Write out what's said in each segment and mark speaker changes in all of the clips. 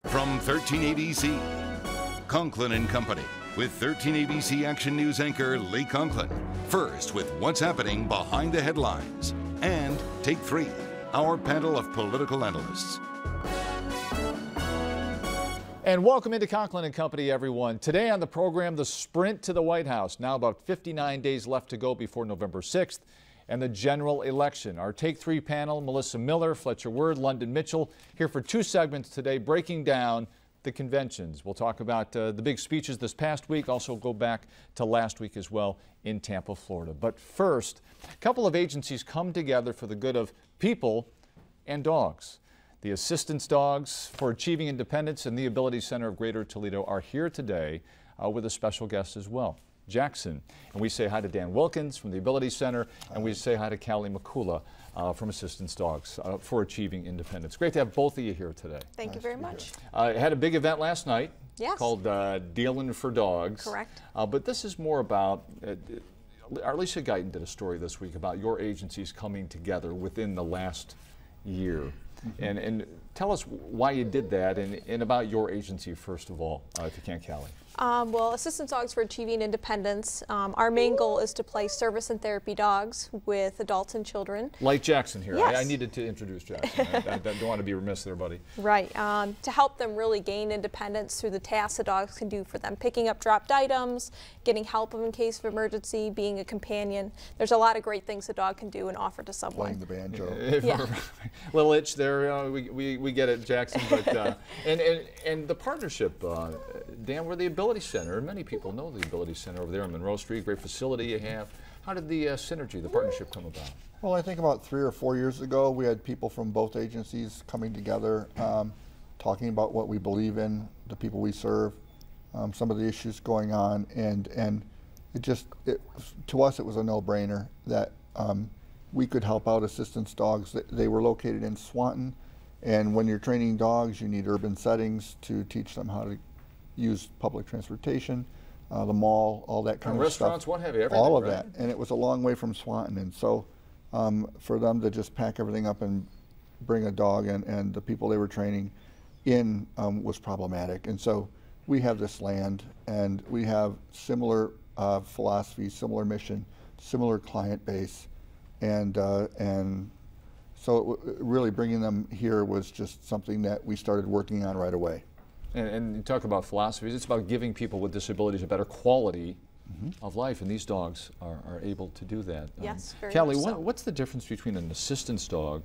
Speaker 1: From 1380C, Conklin and Company, with 1380C Action News anchor Lee Conklin. First, with what's happening behind the headlines. And Take 3, our panel of political analysts.
Speaker 2: And welcome into Conklin and Company, everyone. Today on the program, the sprint to the White House. Now about 59 days left to go before November 6th and the general election. Our Take 3 panel, Melissa Miller, Fletcher Word, London Mitchell, here for 2 segments today, breaking down the conventions. We'll talk about the big speeches this past week, also go back to last week as well in Tampa, Florida. But first, a couple of agencies come together for the good of people and dogs. The Assistance Dogs for Achieving Independence and the Ability Center of Greater Toledo are here today with a special guest as well, Jackson. And we say hi to Dan Wilkins from the Ability Center, and we say hi to Callie McCullough from Assistance Dogs for Achieving Independence. Great to have both of you here today.
Speaker 3: Thank you very much.
Speaker 2: Had a big event last night.
Speaker 3: Yes.
Speaker 2: Called Dealing for Dogs.
Speaker 3: Correct.
Speaker 2: But this is more about, Arlisha Guyton did a story this week about your agencies coming together within the last year. Mm-hmm. And tell us why you did that and about your agency, first of all, if you can, Callie.
Speaker 3: Well, Assistance Dogs for Achieving Independence, our main goal is to place service and therapy dogs with adults and children.
Speaker 2: Like Jackson here.
Speaker 3: Yes.
Speaker 2: I needed to introduce Jackson. I don't want to be remiss there, buddy.
Speaker 3: Right. To help them really gain independence through the tasks the dogs can do for them. Picking up dropped items, getting help in case of emergency, being a companion. There's a lot of great things a dog can do and offer to someone.
Speaker 4: Playing the banjo.
Speaker 3: Yeah.
Speaker 2: Little itch there. We get it, Jackson. But and the partnership, Dan, we're the Ability Center. Many people know the Ability Center over there on Monroe Street. Great facility you have. How did the synergy, the partnership, come about?
Speaker 4: Well, I think about 3 or 4 years ago, we had people from both agencies coming together, talking about what we believe in, the people we serve, some of the issues going on, and to us it was a no-brainer that we could help out Assistance Dogs. They were located in Swanton, and when you're training dogs, you need urban settings to teach them how to use public transportation, the mall, all that kind of stuff.
Speaker 2: Restaurants, what have you, everything,
Speaker 4: all of
Speaker 2: right?
Speaker 4: that, and it was a long way from Swanton, and so for them to just pack everything up and bring a dog and the people they were training in was problematic. And so we have this land, and we have similar philosophy, similar mission, similar client base, and so really bringing them here was just something that we started working on right away.
Speaker 2: And you talk about philosophies, it's about giving people with disabilities a better quality of life, and these dogs are able to do that.
Speaker 3: Yes, very
Speaker 2: Callie,
Speaker 3: much so.
Speaker 2: what's the difference between an assistance dog,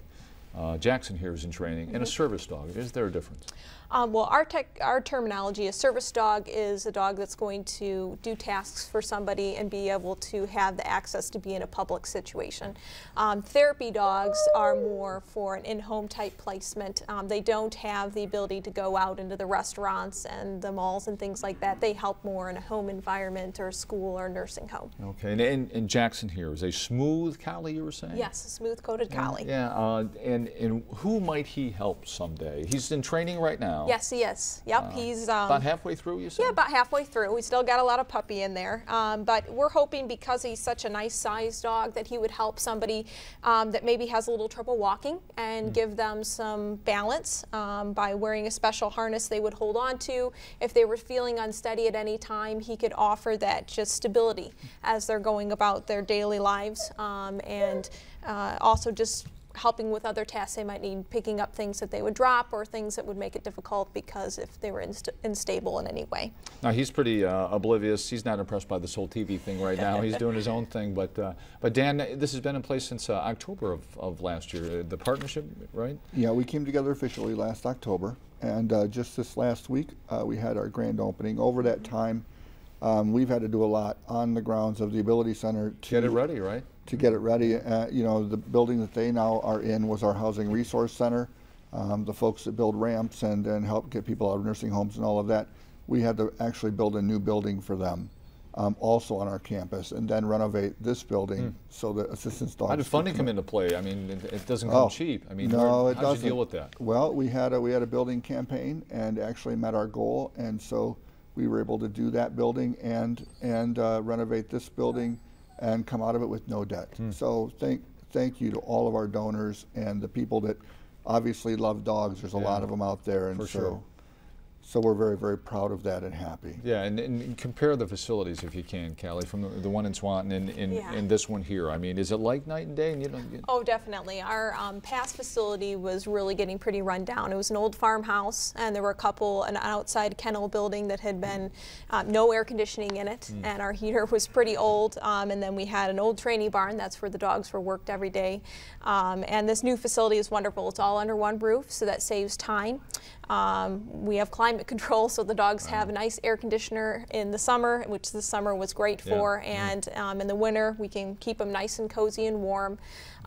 Speaker 2: Jackson here is in training, and a service dog? Is there a difference?
Speaker 3: Well, our terminology, a service dog is a dog that's going to do tasks for somebody and be able to have the access to be in a public situation. Therapy dogs are more for an in-home type placement. They don't have the ability to go out into the restaurants and the malls and things like that. They help more in a home environment or school or nursing home.
Speaker 2: Okay, and Jackson here is a smooth collie, you were saying?
Speaker 3: Yes, a smooth-coated collie.
Speaker 2: Yeah, and who might he help someday? He's in training right now.
Speaker 3: Yes, he is. Yep, he's
Speaker 2: about halfway through, you said?
Speaker 3: Yeah, about halfway through. We still got a lot of puppy in there, but we're hoping because he's such a nice sized dog that he would help somebody that maybe has a little trouble walking and give them some balance by wearing a special harness they would hold on to. If they were feeling unsteady at any time, he could offer that just stability as they're going about their daily lives, and also just helping with other tasks they might need, picking up things that they would drop or things that would make it difficult because if they were unstable in any way.
Speaker 2: Now he's pretty oblivious. He's not impressed by this whole TV thing right now. He's doing his own thing. But Dan, this has been in place since October of last year. The partnership, right?
Speaker 4: Yeah, we came together officially last October, and just this last week we had our grand opening. Over that time, we've had to do a lot on the grounds of the Ability Center to
Speaker 2: get it ready, right?
Speaker 4: To get it ready. You know, the building that they now are in was our Housing Resource Center. The folks that build ramps and help get people out of nursing homes and all of that, we had to actually build a new building for them, also on our campus, and then renovate this building so that Assistance Dogs.
Speaker 2: How did funding come into play? I mean, it doesn't come cheap. I mean,
Speaker 4: no, it doesn't.
Speaker 2: How did you deal with that?
Speaker 4: Well, we had a building campaign and actually met our goal, and so we were able to do that building and renovate this building and come out of it with no debt. So thank you to all of our donors and the people that obviously love dogs. There's a lot of them out there, and So we're very, very proud of that and happy.
Speaker 2: Yeah, and compare the facilities if you can, Callie, from the one in Swanton and this one here. I mean, is it like night and day? And
Speaker 3: Oh, definitely. Our past facility was really getting pretty run down. It was an old farmhouse, and there were an outside kennel building that had been no air conditioning in it, and our heater was pretty old. And then we had an old training barn. That's where the dogs were worked every day. And this new facility is wonderful. It's all under one roof, so that saves time. We have climate control, so the dogs have a nice air conditioner in the summer, which this summer was great for, and in the winter we can keep them nice and cozy and warm.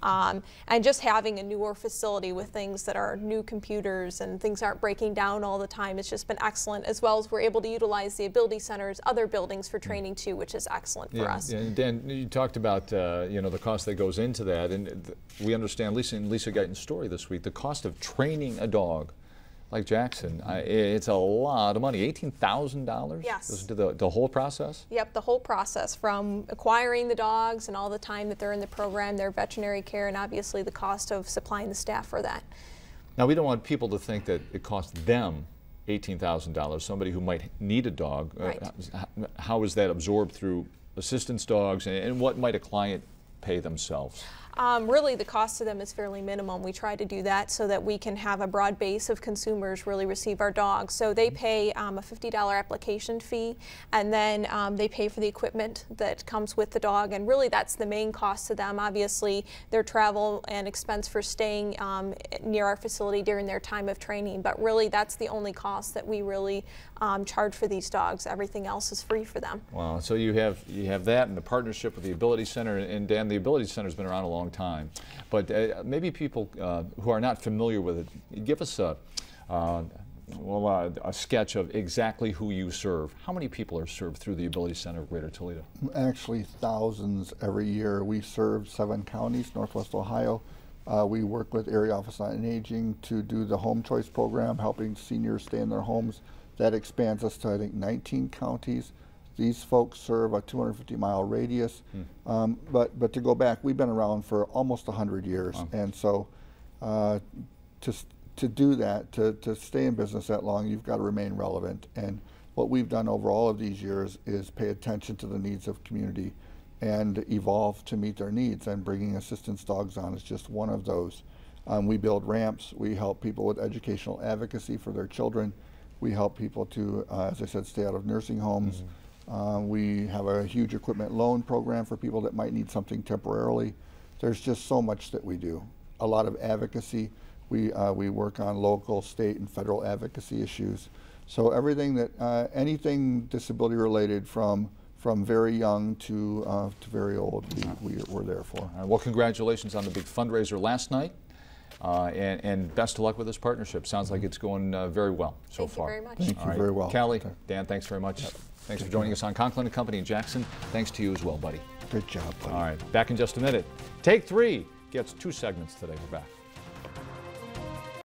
Speaker 3: And just having a newer facility with things that are new computers and things aren't breaking down all the time, it's just been excellent, as well as we're able to utilize the Ability Center's other buildings for training too, which is excellent for us.
Speaker 2: Yeah, and Dan, you talked about you know, the cost that goes into that, and we understand, Lisa Guyton's story this week, the cost of training a dog like Jackson, it's a lot of money. $18,000?
Speaker 3: Yes.
Speaker 2: The whole process?
Speaker 3: Yep, the whole process, from acquiring the dogs and all the time that they're in the program, their veterinary care, and obviously the cost of supplying the staff for that.
Speaker 2: Now, we don't want people to think that it costs them $18,000, somebody who might need a dog.
Speaker 3: Right.
Speaker 2: How is that absorbed through assistance dogs, and what might a client pay themselves?
Speaker 3: Really, the cost to them is fairly minimum. We try to do that so that we can have a broad base of consumers really receive our dogs. So they pay a $50 application fee, and then they pay for the equipment that comes with the dog, and really that's the main cost to them. Obviously, their travel and expense for staying near our facility during their time of training, but really that's the only cost that we really charge for these dogs. Everything else is free for them.
Speaker 2: Wow, so you have that and the partnership with the Ability Center, and Dan, the Ability Center's been around a long time, but maybe people who are not familiar with it, give us a sketch of exactly who you serve. How many people are served through the Ability Center of Greater Toledo?
Speaker 4: Actually, thousands every year. We serve 7 counties, Northwest Ohio. We work with Area Office on Aging to do the Home Choice program, helping seniors stay in their homes. That expands us to, I think, 19 counties. These folks serve a 250-mile radius. But to go back, we've been around for almost 100 years. Wow. And so to do that, to stay in business that long, you've got to remain relevant. And what we've done over all of these years is pay attention to the needs of community and evolve to meet their needs. And bringing assistance dogs on is just one of those. We build ramps. We help people with educational advocacy for their children. We help people to, as I said, stay out of nursing homes. We have a huge equipment loan program for people that might need something temporarily. There's just so much that we do. A lot of advocacy. We work on local, state, and federal advocacy issues. So everything that, anything disability related, from very young to very old, we're there for.
Speaker 2: All right, well, congratulations on the big fundraiser last night. And best of luck with this partnership. Sounds like it's going very well so far.
Speaker 3: Thank you very much.
Speaker 4: Thank you very well.
Speaker 2: Callie, Dan, thanks very much. Yep. Thanks for joining us on Conklin & Company in Jackson. Thanks to you as well, buddy.
Speaker 4: Good job, buddy.
Speaker 2: All right, back in just a minute. Take 3 gets 2 segments today. We're back.